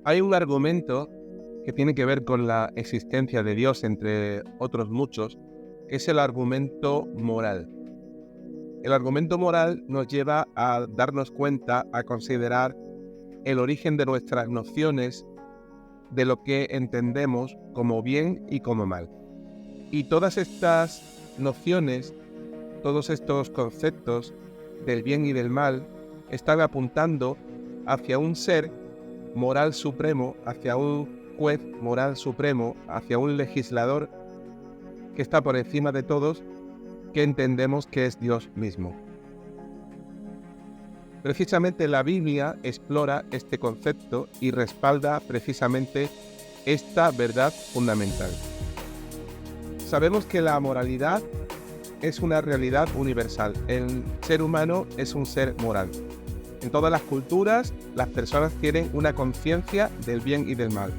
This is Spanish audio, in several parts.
Hay un argumento que tiene que ver con la existencia de Dios, entre otros muchos, que es el argumento moral. El argumento moral nos lleva a darnos cuenta, a considerar el origen de nuestras nociones, de lo que entendemos como bien y como mal. Y todas estas nociones, todos estos conceptos del bien y del mal, están apuntando hacia un ser moral supremo, hacia un juez moral supremo, hacia un legislador que está por encima de todos, que entendemos que es Dios mismo. Precisamente la Biblia explora este concepto y respalda precisamente esta verdad fundamental. Sabemos que la moralidad es una realidad universal. El ser humano es un ser moral. En todas las culturas, las personas tienen una conciencia del bien y del mal,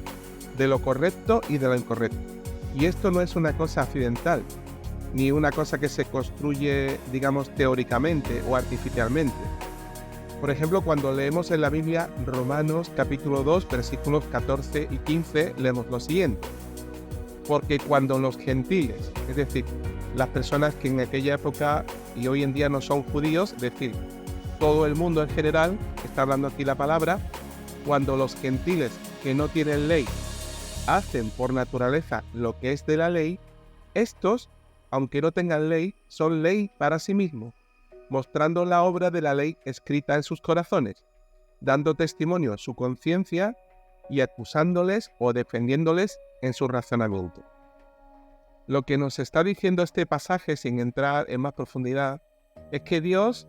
de lo correcto y de lo incorrecto. Y esto no es una cosa accidental, ni una cosa que se construye, digamos, teóricamente o artificialmente. Por ejemplo, cuando leemos en la Biblia Romanos capítulo 2, versículos 14 y 15, leemos lo siguiente. Porque cuando los gentiles, es decir, las personas que en aquella época y hoy en día no son judíos, es decir, todo el mundo en general, está hablando aquí la palabra, cuando los gentiles que no tienen ley hacen por naturaleza lo que es de la ley, estos, aunque no tengan ley, son ley para sí mismos, mostrando la obra de la ley escrita en sus corazones, dando testimonio a su conciencia y acusándoles o defendiéndoles en su razonamiento. Lo que nos está diciendo este pasaje, sin entrar en más profundidad, es que Dios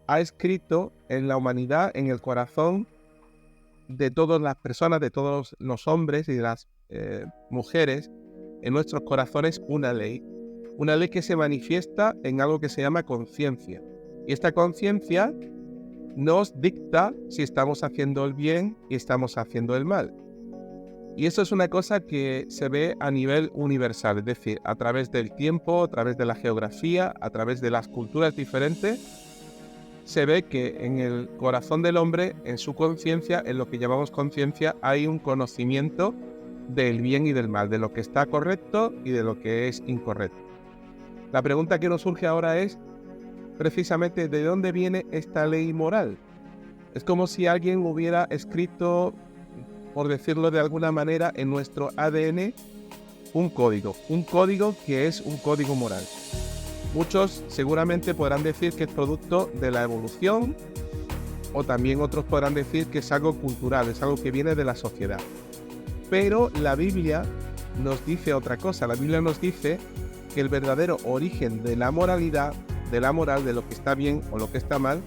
ha escrito en la humanidad, en el corazón de todas las personas, de todos los hombres y de las mujeres, en nuestros corazones una ley que se manifiesta en algo que se llama conciencia. Y esta conciencia nos dicta si estamos haciendo el bien y estamos haciendo el mal. Y eso es una cosa que se ve a nivel universal, es decir, a través del tiempo, a través de la geografía, a través de las culturas diferentes, se ve que en el corazón del hombre, en su conciencia, en lo que llamamos conciencia, hay un conocimiento del bien y del mal, de lo que está correcto y de lo que es incorrecto. La pregunta que nos surge ahora es, precisamente, ¿de dónde viene esta ley moral? Es como si alguien hubiera escrito, por decirlo de alguna manera, en nuestro ADN un código que es un código moral. Muchos seguramente podrán decir que es producto de la evolución, o también otros podrán decir que es algo cultural, es algo que viene de la sociedad. Pero la Biblia nos dice otra cosa. La Biblia nos dice que el verdadero origen de la moralidad, de la moral, de lo que está bien o lo que está mal,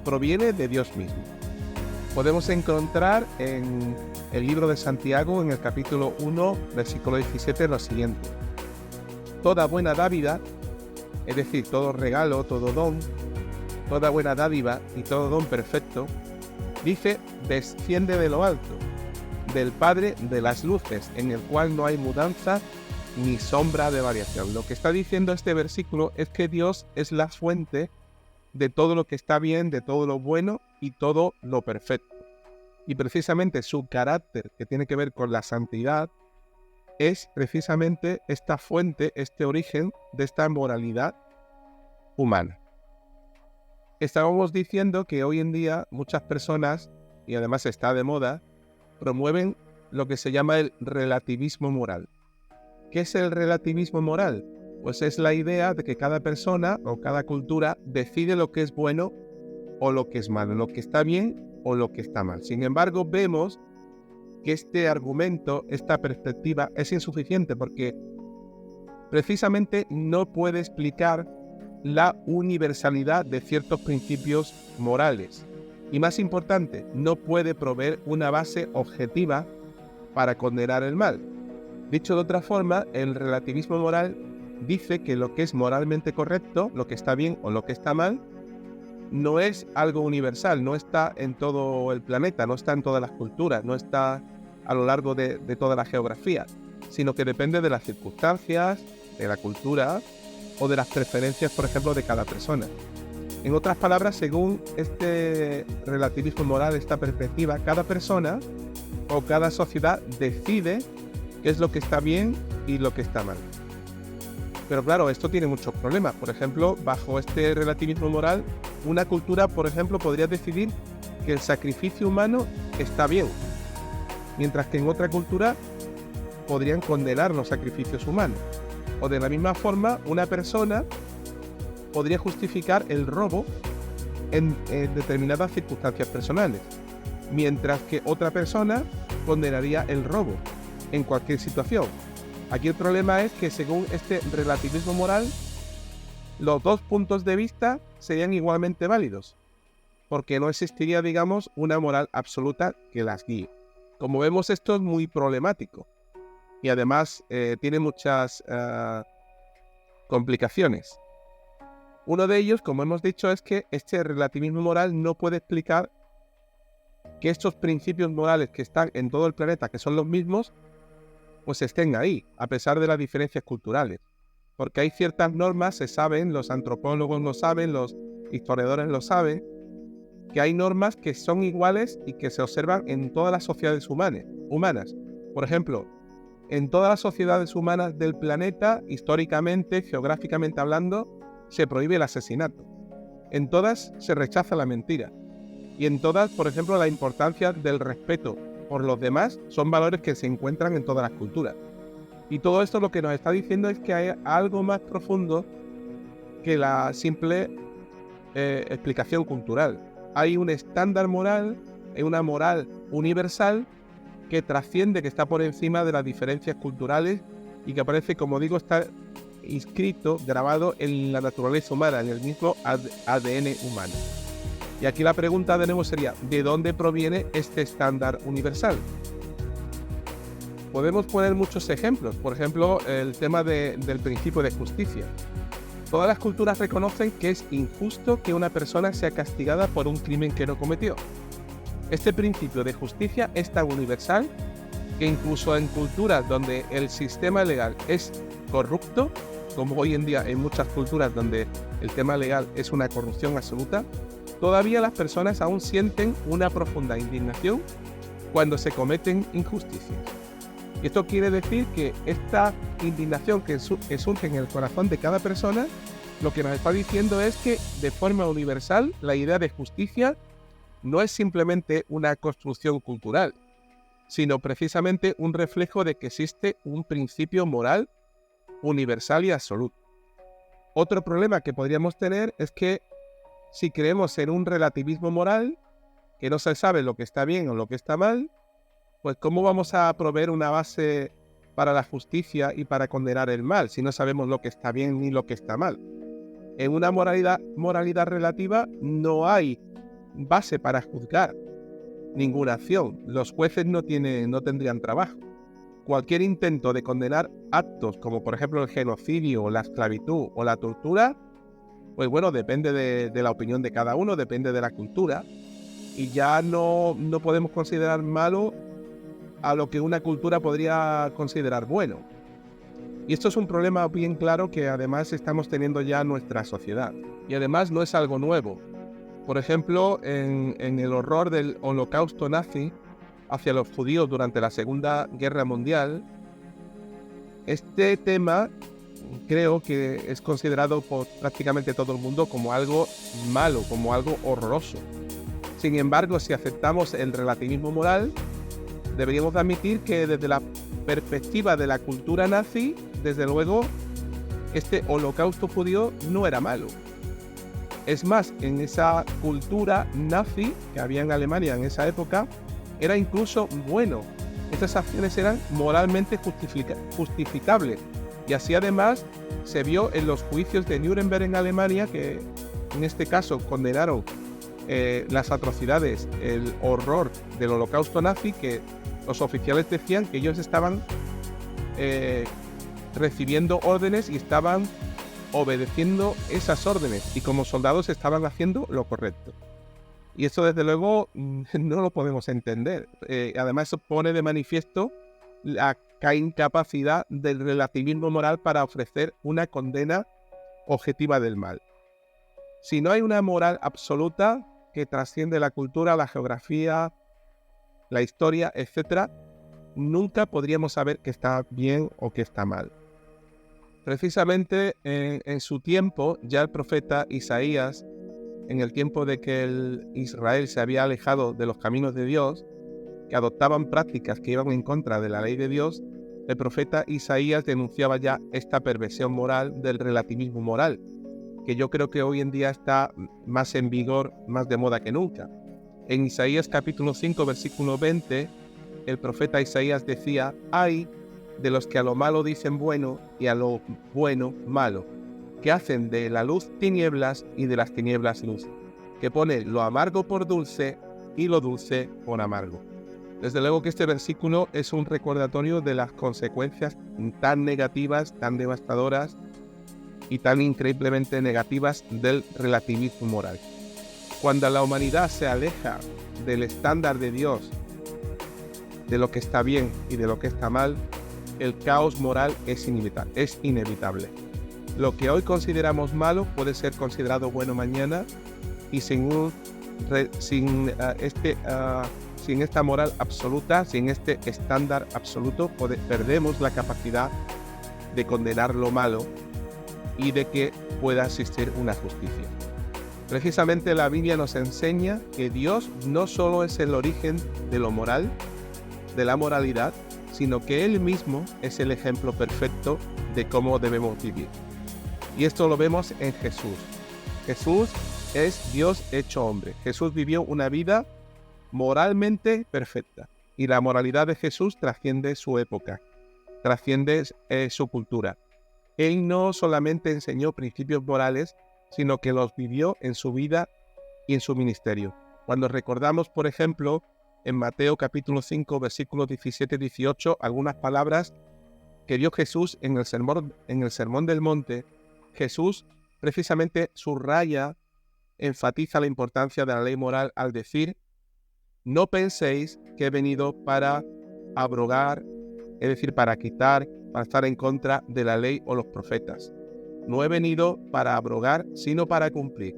proviene de Dios mismo. Podemos encontrar en el libro de Santiago, en el capítulo 1, versículo 17, lo siguiente. Toda buena dádiva, es decir, todo regalo, todo don, toda buena dádiva y todo don perfecto, dice, desciende de lo alto, del Padre de las luces, en el cual no hay mudanza ni sombra de variación. Lo que está diciendo este versículo es que Dios es la fuente de todo lo que está bien, de todo lo bueno y todo lo perfecto. Y precisamente su carácter, que tiene que ver con la santidad, es precisamente esta fuente, este origen de esta moralidad humana. Estábamos diciendo que hoy en día muchas personas, y además está de moda, promueven lo que se llama el relativismo moral. ¿Qué es el relativismo moral? Pues es la idea de que cada persona o cada cultura decide lo que es bueno o lo que es malo, lo que está bien o lo que está mal. Sin embargo, vemos que este argumento, esta perspectiva es insuficiente porque precisamente no puede explicar la universalidad de ciertos principios morales. Y más importante, no puede proveer una base objetiva para condenar el mal. Dicho de otra forma, el relativismo moral dice que lo que es moralmente correcto, lo que está bien o lo que está mal, no es algo universal, no está en todo el planeta, no está en todas las culturas, no está a lo largo de toda la geografía, sino que depende de las circunstancias, de la cultura o de las preferencias, por ejemplo, de cada persona. En otras palabras, según este relativismo moral, esta perspectiva, cada persona o cada sociedad decide qué es lo que está bien y lo que está mal. Pero claro, esto tiene muchos problemas. Por ejemplo, bajo este relativismo moral, una cultura, por ejemplo, podría decidir que el sacrificio humano está bien, mientras que en otra cultura podrían condenar los sacrificios humanos. O de la misma forma, una persona podría justificar el robo en determinadas circunstancias personales, mientras que otra persona condenaría el robo en cualquier situación. Aquí el problema es que según este relativismo moral, los dos puntos de vista serían igualmente válidos, porque no existiría, digamos, una moral absoluta que las guíe. Como vemos, esto es muy problemático y además tiene muchas complicaciones. Uno de ellos, como hemos dicho, es que este relativismo moral no puede explicar que estos principios morales que están en todo el planeta, que son los mismos, pues estén ahí, a pesar de las diferencias culturales. Porque hay ciertas normas, se saben, los antropólogos lo saben, los historiadores lo saben, que hay normas que son iguales y que se observan en todas las sociedades humanas. Por ejemplo, en todas las sociedades humanas del planeta, históricamente, geográficamente hablando, se prohíbe el asesinato. En todas se rechaza la mentira. Y en todas, por ejemplo, la importancia del respeto por los demás son valores que se encuentran en todas las culturas. Y todo esto lo que nos está diciendo es que hay algo más profundo que la simple explicación cultural. Hay un estándar moral, hay una moral universal que trasciende, que está por encima de las diferencias culturales y que aparece, como digo, está inscrito, grabado en la naturaleza humana, en el mismo ADN humano. Y aquí la pregunta de nuevo sería, ¿de dónde proviene este estándar universal? Podemos poner muchos ejemplos, por ejemplo, el tema del principio de justicia. Todas las culturas reconocen que es injusto que una persona sea castigada por un crimen que no cometió. Este principio de justicia es tan universal que incluso en culturas donde el sistema legal es corrupto, como hoy en día en muchas culturas donde el tema legal es una corrupción absoluta, todavía las personas aún sienten una profunda indignación cuando se cometen injusticias. Y esto quiere decir que esta indignación que surge en el corazón de cada persona, lo que nos está diciendo es que de forma universal la idea de justicia no es simplemente una construcción cultural, sino precisamente un reflejo de que existe un principio moral universal y absoluto. Otro problema que podríamos tener es que si creemos en un relativismo moral, que no se sabe lo que está bien o lo que está mal, pues ¿cómo vamos a proveer una base para la justicia y para condenar el mal si no sabemos lo que está bien ni lo que está mal? En una moralidad relativa no hay base para juzgar ninguna acción. Los jueces no tendrían trabajo. Cualquier intento de condenar actos como por ejemplo el genocidio, la esclavitud o la tortura, pues bueno, depende de la opinión de cada uno, depende de la cultura, y ya no podemos considerar malo a lo que una cultura podría considerar bueno. Y esto es un problema bien claro que además estamos teniendo ya en nuestra sociedad. Y además no es algo nuevo. Por ejemplo, en el horror del holocausto nazi hacia los judíos durante la Segunda Guerra Mundial, este tema creo que es considerado por prácticamente todo el mundo como algo malo, como algo horroroso. Sin embargo, si aceptamos el relativismo moral, deberíamos admitir que desde la perspectiva de la cultura nazi, desde luego, este holocausto judío no era malo. Es más, en esa cultura nazi que había en Alemania en esa época, era incluso bueno. Estas acciones eran moralmente justificables. Y así además se vio en los juicios de Nuremberg en Alemania, que en este caso condenaron las atrocidades, el horror del holocausto nazi, que los oficiales decían que ellos estaban recibiendo órdenes y estaban obedeciendo esas órdenes y como soldados estaban haciendo lo correcto. Y eso desde luego no lo podemos entender. Además eso pone de manifiesto la incapacidad del relativismo moral para ofrecer una condena objetiva del mal. Si no hay una moral absoluta que trasciende la cultura, la geografía, la historia, etcétera, nunca podríamos saber qué está bien o qué está mal. Precisamente en su tiempo, ya el profeta Isaías, en el tiempo de que el Israel se había alejado de los caminos de Dios, que adoptaban prácticas que iban en contra de la ley de Dios, el profeta Isaías denunciaba ya esta perversión moral del relativismo moral, que yo creo que hoy en día está más en vigor, más de moda que nunca. En Isaías capítulo 5, versículo 20, el profeta Isaías decía: «Ay de los que a lo malo dicen bueno y a lo bueno malo, que hacen de la luz tinieblas y de las tinieblas luz, que ponen lo amargo por dulce y lo dulce por amargo». Desde luego que este versículo es un recordatorio de las consecuencias tan negativas, tan devastadoras y tan increíblemente negativas del relativismo moral. Cuando la humanidad se aleja del estándar de Dios, de lo que está bien y de lo que está mal, el caos moral es inevitable. Lo que hoy consideramos malo puede ser considerado bueno mañana, y sin esta moral absoluta, sin este estándar absoluto, perdemos la capacidad de condenar lo malo y de que pueda existir una justicia. Precisamente la Biblia nos enseña que Dios no solo es el origen de lo moral, de la moralidad, sino que Él mismo es el ejemplo perfecto de cómo debemos vivir. Y esto lo vemos en Jesús. Jesús es Dios hecho hombre. Jesús vivió una vida moralmente perfecta, y la moralidad de Jesús trasciende su época, trasciende su cultura. Él no solamente enseñó principios morales, sino que los vivió en su vida y en su ministerio. Cuando recordamos, por ejemplo, en Mateo capítulo 5, versículos 17-18, algunas palabras que dio Jesús en el Sermón del Monte, Jesús precisamente subraya, enfatiza la importancia de la ley moral al decir: «No penséis que he venido para abrogar, es decir, para quitar, para estar en contra de la ley o los profetas. No he venido para abrogar, sino para cumplir.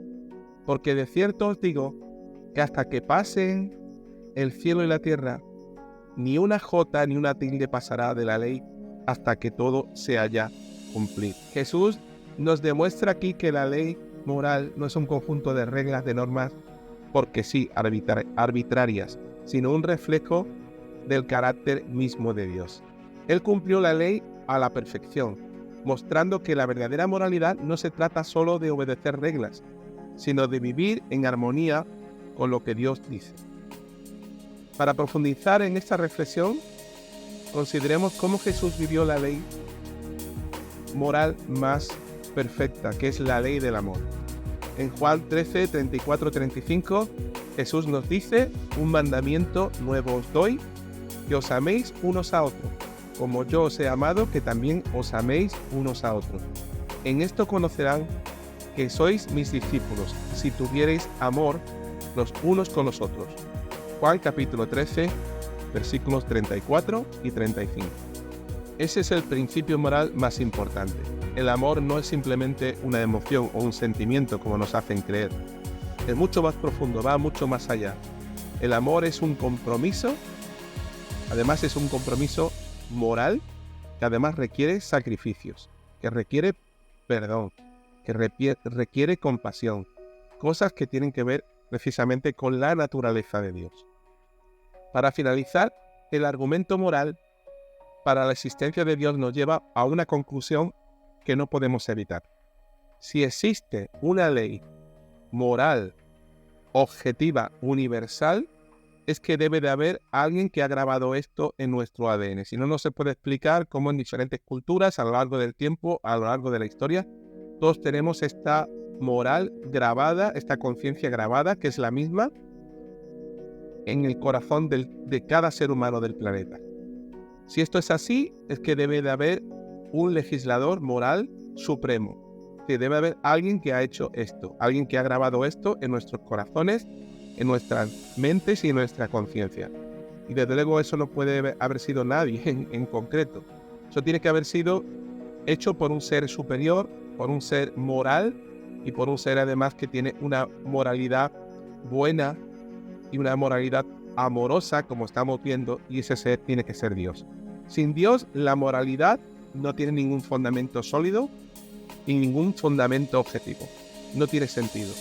Porque de cierto os digo que hasta que pasen el cielo y la tierra, ni una jota ni una tilde pasará de la ley hasta que todo se haya cumplido». Jesús nos demuestra aquí que la ley moral no es un conjunto de reglas, de normas, porque sí, arbitrarias, sino un reflejo del carácter mismo de Dios. Él cumplió la ley a la perfección, mostrando que la verdadera moralidad no se trata solo de obedecer reglas, sino de vivir en armonía con lo que Dios dice. Para profundizar en esta reflexión, consideremos cómo Jesús vivió la ley moral más perfecta, que es la ley del amor. En Juan 13, 34, 35, Jesús nos dice: «Un mandamiento nuevo os doy, que os améis unos a otros, como yo os he amado, que también os améis unos a otros. En esto conocerán que sois mis discípulos, si tuviereis amor los unos con los otros». Juan capítulo 13, versículos 34 y 35. Ese es el principio moral más importante. El amor no es simplemente una emoción o un sentimiento como nos hacen creer. Es mucho más profundo, va mucho más allá. El amor es un compromiso, además es un compromiso moral, que además requiere sacrificios, que requiere perdón, que requiere compasión, cosas que tienen que ver precisamente con la naturaleza de Dios. Para finalizar, el argumento moral para la existencia de Dios nos lleva a una conclusión que no podemos evitar. Si existe una ley moral, objetiva, universal, es que debe de haber alguien que ha grabado esto en nuestro ADN. Si no, no se puede explicar cómo en diferentes culturas, a lo largo del tiempo, a lo largo de la historia, todos tenemos esta moral grabada, esta conciencia grabada, que es la misma en el corazón de cada ser humano del planeta. Si esto es así, es que debe de haber un legislador moral supremo. Que debe haber alguien que ha hecho esto, alguien que ha grabado esto en nuestros corazones, en nuestras mentes y en nuestra conciencia. Y desde luego eso no puede haber sido nadie en concreto. Eso tiene que haber sido hecho por un ser superior, por un ser moral y por un ser además que tiene una moralidad buena y una moralidad amorosa, como estamos viendo, y ese ser tiene que ser Dios. Sin Dios, la moralidad no tiene ningún fundamento sólido y ningún fundamento objetivo. No tiene sentido.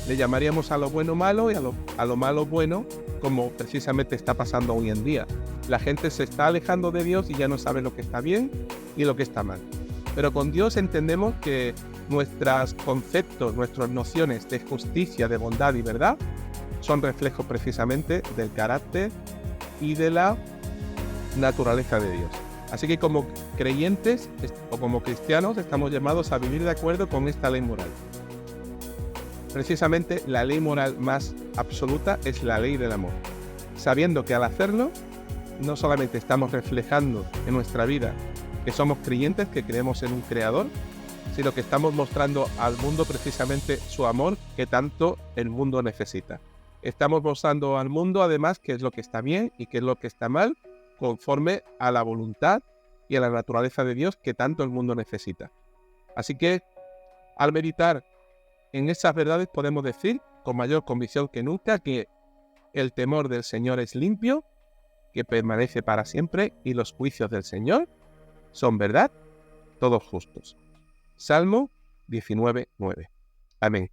Le llamaríamos a lo bueno malo y a lo malo bueno, como precisamente está pasando hoy en día. La gente se está alejando de Dios y ya no sabe lo que está bien y lo que está mal. Pero con Dios entendemos que nuestros conceptos, nuestras nociones de justicia, de bondad y verdad son reflejos precisamente del carácter y de la naturaleza de Dios. Así que como creyentes o como cristianos estamos llamados a vivir de acuerdo con esta ley moral. Precisamente la ley moral más absoluta es la ley del amor, sabiendo que al hacerlo no solamente estamos reflejando en nuestra vida que somos creyentes, que creemos en un creador, sino que estamos mostrando al mundo precisamente su amor que tanto el mundo necesita. Estamos mostrando al mundo además qué es lo que está bien y qué es lo que está mal, conforme a la voluntad y a la naturaleza de Dios que tanto el mundo necesita. Así que al meditar en esas verdades podemos decir con mayor convicción que nunca que el temor del Señor es limpio, que permanece para siempre, y los juicios del Señor son verdad, todos justos. Salmo 19:9. Amén.